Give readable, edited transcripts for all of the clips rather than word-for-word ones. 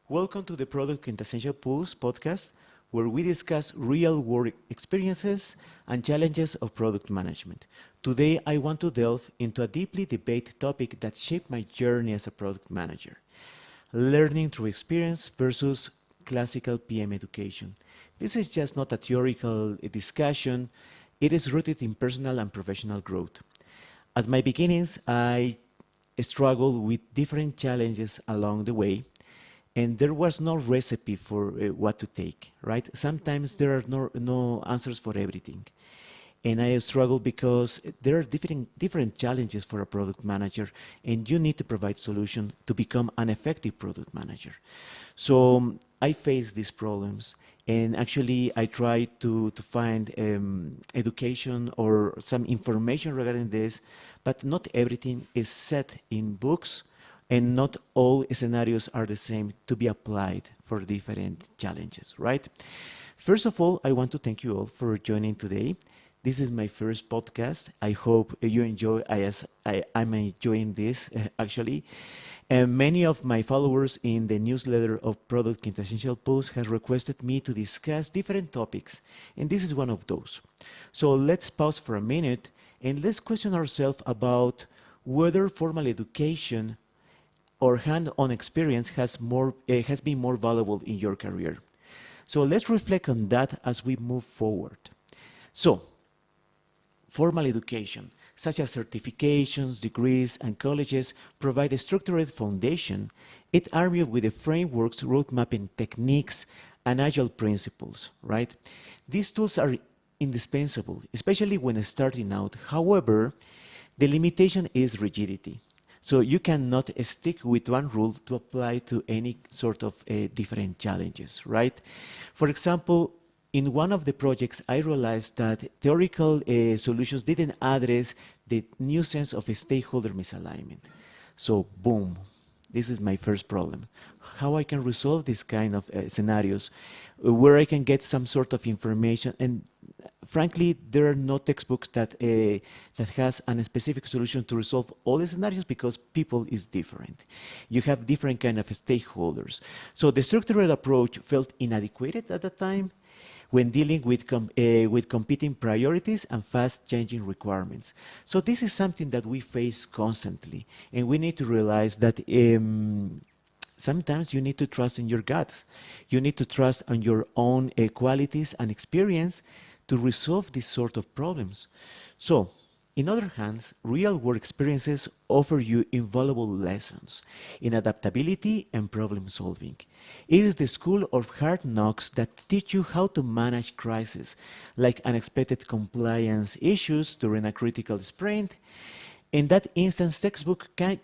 Welcome to the Product Quintessential Pulse Podcast, where we discuss real world experiences and challenges of product management. Today, I want to delve into a deeply debated topic that shaped my journey as a product manager: learning through experience versus classical PM education. This is just not a theoretical discussion, it is rooted in personal and professional growth. At my beginnings, I struggled with different challenges along the way, and there was no recipe for what to take, right? Sometimes there are no answers for everything. And I struggle because there are different challenges for a product manager, and you need to provide solution to become an effective product manager. So I face these problems, and actually I try to find education or some information regarding this, but not everything is set in books, and not all scenarios are the same to be applied for different challenges, right? First of all, I want to thank you all for joining today. This is my first podcast. I hope you enjoy as I'm enjoying this actually. And many of my followers in the newsletter of Product Quintessential Pulse has requested me to discuss different topics, and this is one of those. So let's pause for a minute and let's question ourselves about whether formal education or hand-on experience has been more valuable in your career. So let's reflect on that as we move forward. So, formal education, such as certifications, degrees, and colleges, provide a structured foundation. It arms you with the frameworks, road mapping techniques, and agile principles, right? These tools are indispensable, especially when starting out. However, the limitation is rigidity. So you cannot stick with one rule to apply to any sort of different challenges, right? For example, in one of the projects, I realized that theoretical solutions didn't address the new sense of a stakeholder misalignment. So, boom, this is my first problem. How I can resolve this kind of scenarios where I can get some sort of information, and frankly, there are no textbooks that has a specific solution to resolve all the scenarios because people is different. You have different kind of stakeholders. So the structured approach felt inadequate at the time when dealing with competing priorities and fast changing requirements. So this is something that we face constantly, and we need to realize that sometimes you need to trust in your guts. You need to trust on your own qualities and experience to resolve these sort of problems. So, in other hands, real-world experiences offer you invaluable lessons in adaptability and problem solving. It is the school of hard knocks that teach you how to manage crises, like unexpected compliance issues during a critical sprint. In that instance, textbook can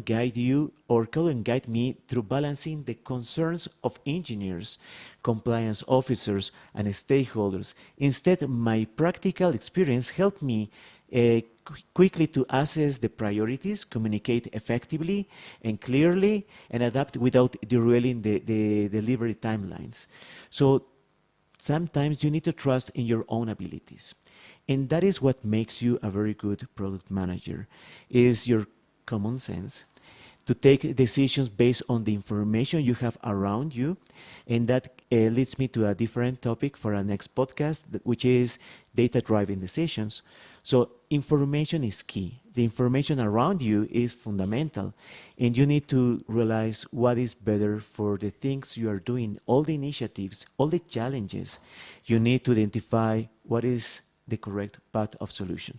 guide you or can guide me through balancing the concerns of engineers, compliance officers, and stakeholders. Instead, my practical experience helped me quickly to assess the priorities, communicate effectively and clearly, and adapt without derailing the delivery timelines. So sometimes you need to trust in your own abilities. And that is what makes you a very good product manager, is your common sense to take decisions based on the information you have around you. And that leads me to a different topic for our next podcast, which is data-driven decisions. So information is key. The information around you is fundamental, and you need to realize what is better for the things you are doing, all the initiatives, all the challenges. You need to identify what is the correct path of solution.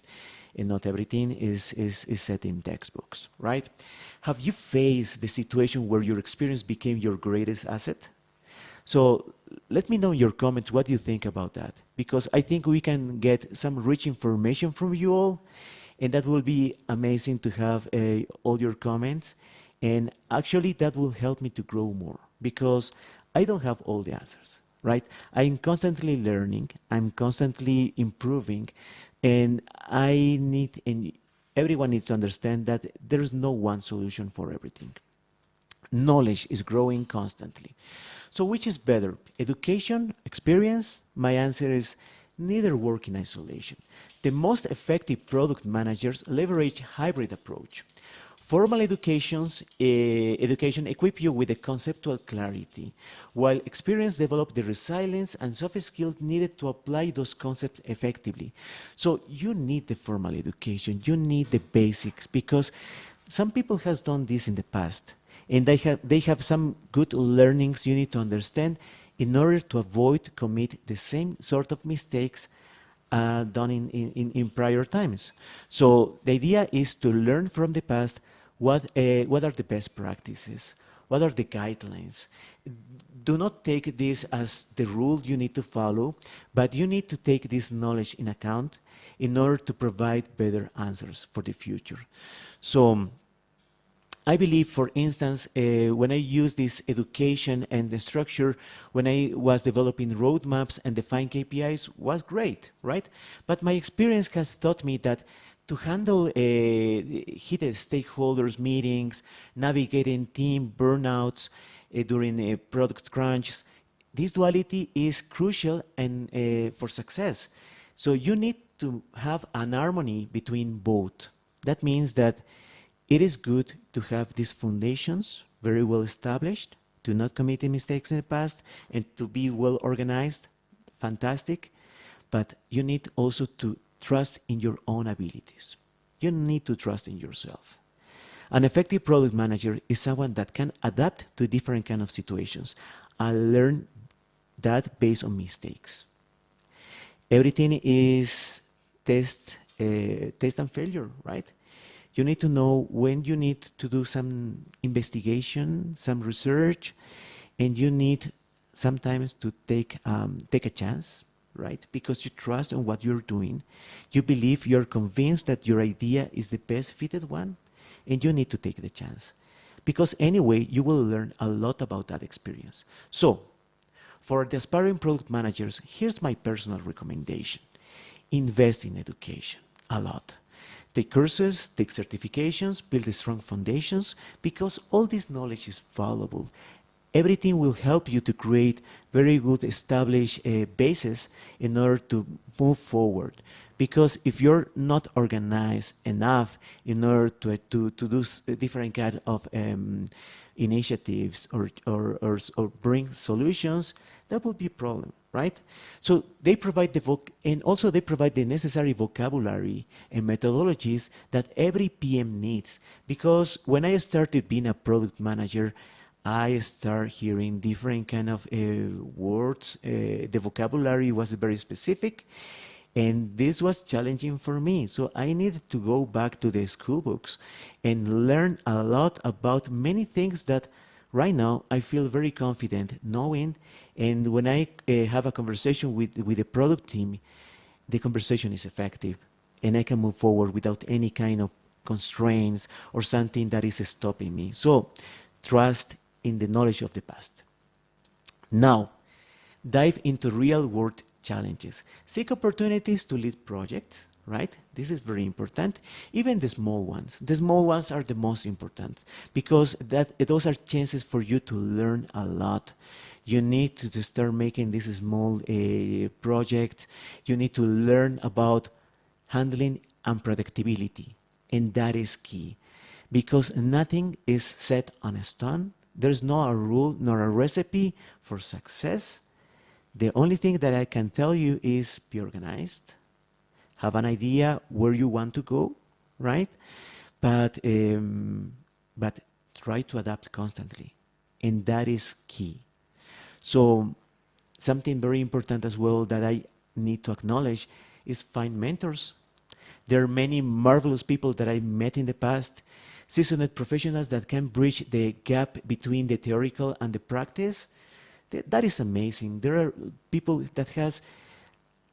And not everything is set in textbooks, right? Have you faced the situation where your experience became your greatest asset? So let me know in your comments what you think about that, because I think we can get some rich information from you all, and that will be amazing to have all your comments. And actually, that will help me to grow more because I don't have all the answers, right? I'm constantly learning, I'm constantly improving, and and everyone needs to understand that there is no one solution for everything. Knowledge is growing constantly. So which is better, education, experience? My answer is neither work in isolation. The most effective product managers leverage hybrid approach. Formal education equip you with the conceptual clarity, while experience develop the resilience and soft skills needed to apply those concepts effectively. So you need the formal education, you need the basics, because some people has done this in the past, and they have some good learnings you need to understand in order to avoid commit the same sort of mistakes done in prior times. So the idea is to learn from the past what are the best practices, what are the guidelines. Do not take this as the rule you need to follow, but you need to take this knowledge in account in order to provide better answers for the future. So I believe, for instance, when I use this education and the structure, when I was developing roadmaps and define KPIs, was great, right? But my experience has taught me that to handle heated stakeholders meetings, navigating team burnouts during product crunches, this duality is crucial and for success. So you need to have an harmony between both. That means that it is good to have these foundations very well established, to not commit mistakes in the past, and to be well organized. Fantastic. But you need also to trust in your own abilities. You need to trust in yourself. An effective product manager is someone that can adapt to different kind of situations and learn that based on mistakes. Everything is test and failure, right? You need to know when you need to do some investigation, some research, and you need sometimes to take a chance, right? Because you trust in what you're doing, you believe, you're convinced that your idea is the best fitted one, and you need to take the chance. Because anyway, you will learn a lot about that experience. So, for the aspiring product managers, here's my personal recommendation. Invest in education a lot. Take courses, take certifications, build strong foundations, because all this knowledge is valuable. Everything will help you to create very good established basis in order to move forward. Because if you're not organized enough in order to do different kind of initiatives or bring solutions, that will be a problem, right? So they provide and also they provide the necessary vocabulary and methodologies that every PM needs. Because when I started being a product manager, I start hearing different kind of words. The vocabulary was very specific, and this was challenging for me. So I needed to go back to the school books and learn a lot about many things that right now I feel very confident knowing. And when I have a conversation with the product team, the conversation is effective and I can move forward without any kind of constraints or something that is stopping me. So trust in the knowledge of the past. Now, dive into real world challenges. Seek opportunities to lead projects, right? This is very important. Even the small ones. The small ones are the most important because those are chances for you to learn a lot. You need to start making these small projects. You need to learn about handling unpredictability, and that is key because nothing is set on a stone. There's no a rule nor a recipe for success. The only thing that I can tell you is be organized, have an idea where you want to go, right? But but try to adapt constantly, and that is key. So something very important as well that I need to acknowledge is find mentors. There are many marvelous people that I met in the past, seasoned professionals that can bridge the gap between the theoretical and the practice. That is amazing. There are people that has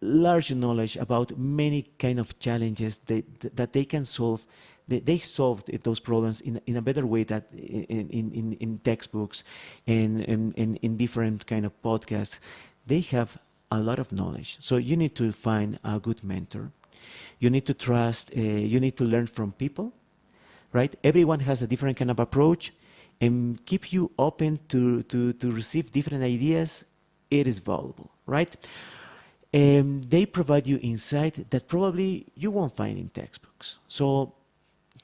large knowledge about many kind of challenges that they can solve. They solved those problems in a better way that in textbooks and in different kind of podcasts. They have a lot of knowledge. So you need to find a good mentor. You need to trust, you need to learn from people, right? Everyone has a different kind of approach and keep you open to receive different ideas. It is valuable, right? They provide you insight that probably you won't find in textbooks. So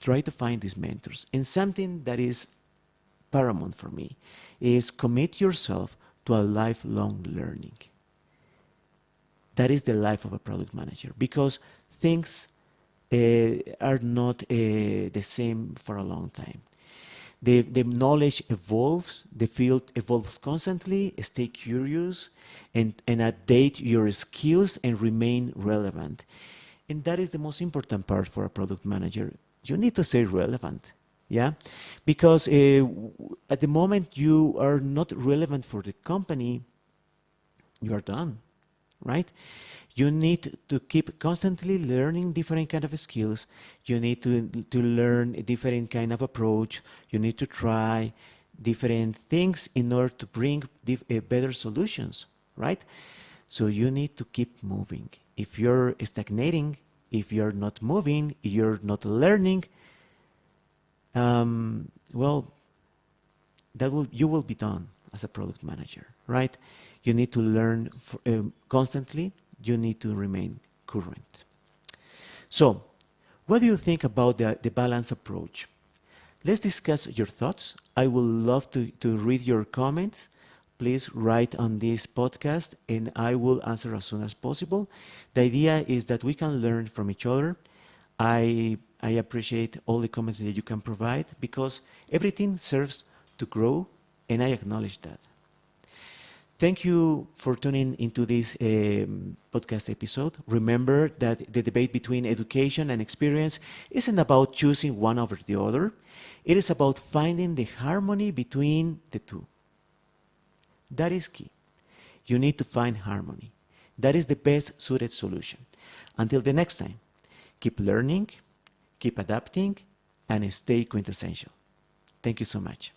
try to find these mentors. And something that is paramount for me is commit yourself to a lifelong learning. That is the life of a product manager, because things are not the same for a long time. The knowledge evolves, the field evolves constantly. Stay curious and update your skills and remain relevant. And that is the most important part for a product manager. You need to stay relevant, yeah? Because at the moment you are not relevant for the company, you are done, right? You need to keep constantly learning different kind of skills. You need to learn a different kind of approach. You need to try different things in order to bring better solutions, right? So you need to keep moving. If you're stagnating, if you're not moving, you're not learning, well, you will be done as a product manager, right? You need to learn constantly. You need to remain current. So, what do you think about the balance approach? Let's discuss your thoughts. I would love to read your comments. Please write on this podcast and I will answer as soon as possible. The idea is that we can learn from each other. I appreciate all the comments that you can provide because everything serves to grow, and I acknowledge that. Thank you for tuning into this podcast episode. Remember that the debate between education and experience isn't about choosing one over the other. It is about finding the harmony between the two. That is key. You need to find harmony. That is the best suited solution. Until the next time, keep learning, keep adapting, and stay quintessential. Thank you so much.